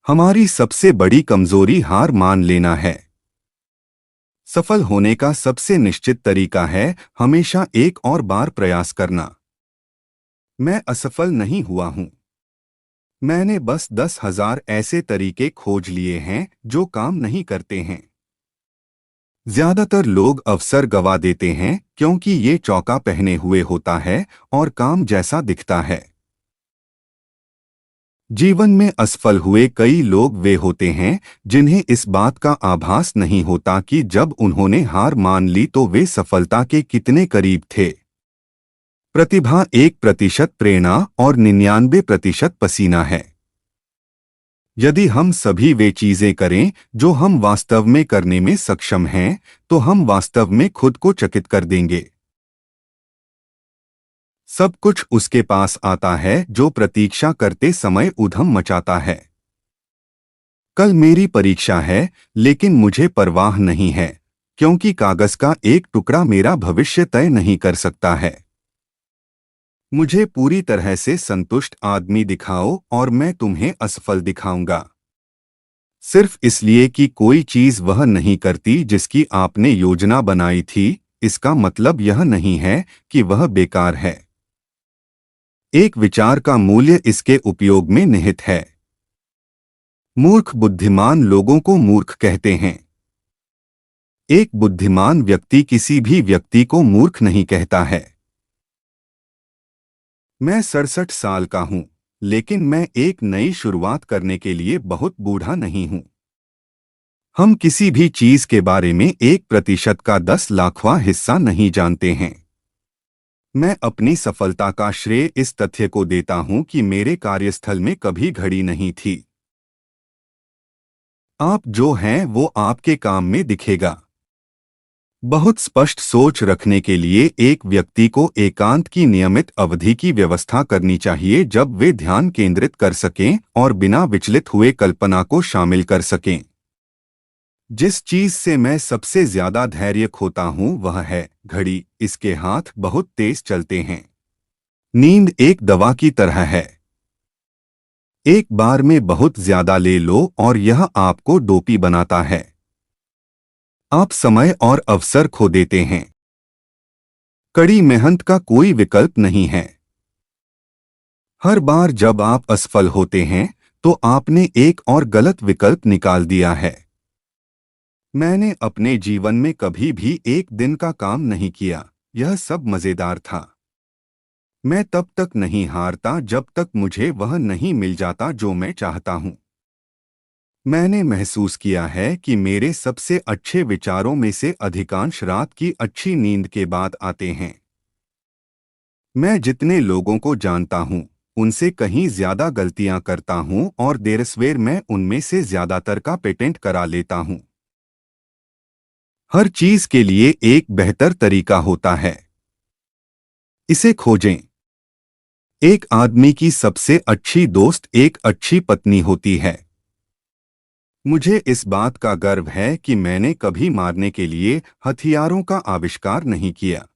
हमारी सबसे बड़ी कमजोरी हार मान लेना है। सफल होने का सबसे निश्चित तरीका है हमेशा एक और बार प्रयास करना। मैं असफल नहीं हुआ हूं। मैंने बस 10,000 ऐसे तरीके खोज लिए हैं जो काम नहीं करते हैं। ज्यादातर लोग अवसर गवा देते हैं क्योंकि ये चौका पहने हुए होता है और काम जैसा दिखता है। जीवन में असफल हुए कई लोग वे होते हैं जिन्हें इस बात का आभास नहीं होता कि जब उन्होंने हार मान ली तो वे सफलता के कितने करीब थे। प्रतिभा 1% प्रेरणा और 99% पसीना है। यदि हम सभी वे चीजें करें जो हम वास्तव में करने में सक्षम हैं, तो हम वास्तव में खुद को चकित कर देंगे। सब कुछ उसके पास आता है जो प्रतीक्षा करते समय उधम मचाता है। कल मेरी परीक्षा है, लेकिन मुझे परवाह नहीं है, क्योंकि कागज का एक टुकड़ा मेरा भविष्य तय नहीं कर सकता है। मुझे पूरी तरह से संतुष्ट आदमी दिखाओ और मैं तुम्हें असफल दिखाऊंगा। सिर्फ इसलिए कि कोई चीज वह नहीं करती जिसकी आपने योजना बनाई थी, इसका मतलब यह नहीं है कि वह बेकार है। एक विचार का मूल्य इसके उपयोग में निहित है। मूर्ख बुद्धिमान लोगों को मूर्ख कहते हैं। एक बुद्धिमान व्यक्ति किसी भी व्यक्ति को मूर्ख नहीं कहता है। मैं 67 साल का हूं, लेकिन मैं एक नई शुरुआत करने के लिए बहुत बूढ़ा नहीं हूं। हम किसी भी चीज के बारे में 1% का 10 लाखवां हिस्सा नहीं जानते हैं। मैं अपनी सफलता का श्रेय इस तथ्य को देता हूं कि मेरे कार्यस्थल में कभी घड़ी नहीं थी। आप जो हैं वो आपके काम में दिखेगा। बहुत स्पष्ट सोच रखने के लिए एक व्यक्ति को एकांत की नियमित अवधि की व्यवस्था करनी चाहिए जब वे ध्यान केंद्रित कर सकें और बिना विचलित हुए कल्पना को शामिल कर सकें। जिस चीज से मैं सबसे ज्यादा धैर्य खोता हूं वह है घड़ी। इसके हाथ बहुत तेज चलते हैं। नींद एक दवा की तरह है। एक बार में बहुत ज्यादा ले लो और यह आपको डोपी बनाता है। आप समय और अवसर खो देते हैं। कड़ी मेहनत का कोई विकल्प नहीं है। हर बार जब आप असफल होते हैं तो आपने एक और गलत विकल्प निकाल दिया है। मैंने अपने जीवन में कभी भी एक दिन का काम नहीं किया। यह सब मजेदार था। मैं तब तक नहीं हारता जब तक मुझे वह नहीं मिल जाता जो मैं चाहता हूं। मैंने महसूस किया है कि मेरे सबसे अच्छे विचारों में से अधिकांश रात की अच्छी नींद के बाद आते हैं। मैं जितने लोगों को जानता हूं, उनसे कहीं ज्यादा गलतियां करता हूं और देर-सवेर मैं उनमें से ज्यादातर का पेटेंट करा लेता हूं। हर चीज के लिए एक बेहतर तरीका होता है। इसे खोजें। एक आदमी की सबसे अच्छी दोस्त एक अच्छी पत्नी होती है। मुझे इस बात का गर्व है कि मैंने कभी मारने के लिए हथियारों का आविष्कार नहीं किया।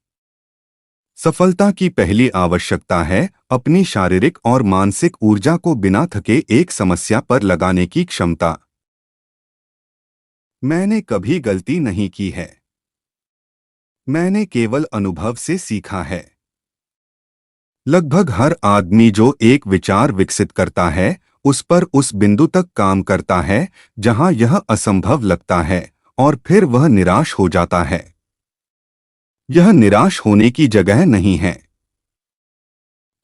सफलता की पहली आवश्यकता है अपनी शारीरिक और मानसिक ऊर्जा को बिना थके एक समस्या पर लगाने की क्षमता। मैंने कभी गलती नहीं की है। मैंने केवल अनुभव से सीखा है। लगभग हर आदमी जो एक विचार विकसित करता है उस पर उस बिंदु तक काम करता है जहां यह असंभव लगता है और फिर वह निराश हो जाता है। यह निराश होने की जगह नहीं है।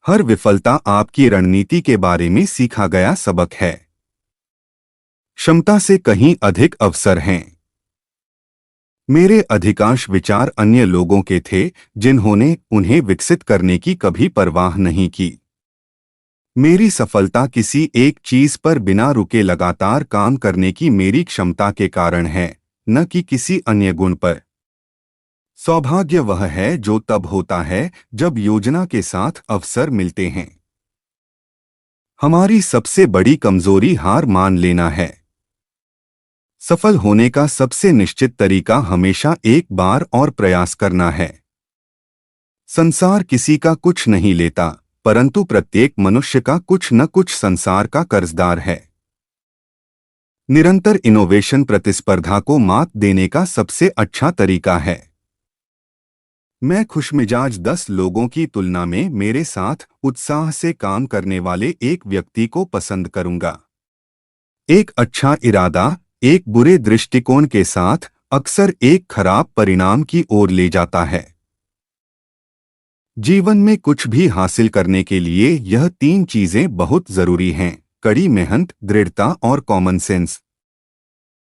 हर विफलता आपकी रणनीति के बारे में सीखा गया सबक है। क्षमता से कहीं अधिक अवसर हैं। मेरे अधिकांश विचार अन्य लोगों के थे जिन्होंने उन्हें विकसित करने की कभी परवाह नहीं की। मेरी सफलता किसी एक चीज पर बिना रुके लगातार काम करने की मेरी क्षमता के कारण है, न कि किसी अन्य गुण पर। सौभाग्य वह है जो तब होता है जब योजना के साथ अवसर मिलते हैं। हमारी सबसे बड़ी कमजोरी हार मान लेना है। सफल होने का सबसे निश्चित तरीका हमेशा एक बार और प्रयास करना है। संसार किसी का कुछ नहीं लेता, परंतु प्रत्येक मनुष्य का कुछ न कुछ संसार का कर्जदार है। निरंतर इनोवेशन प्रतिस्पर्धा को मात देने का सबसे अच्छा तरीका है। मैं खुशमिजाज 10 लोगों की तुलना में मेरे साथ उत्साह से काम करने वाले एक व्यक्ति को पसंद करूंगा। एक अच्छा इरादा एक बुरे दृष्टिकोण के साथ अक्सर एक खराब परिणाम की ओर ले जाता है। जीवन में कुछ भी हासिल करने के लिए यह 3 चीजें बहुत जरूरी हैं: कड़ी मेहनत, दृढ़ता और कॉमन सेंस।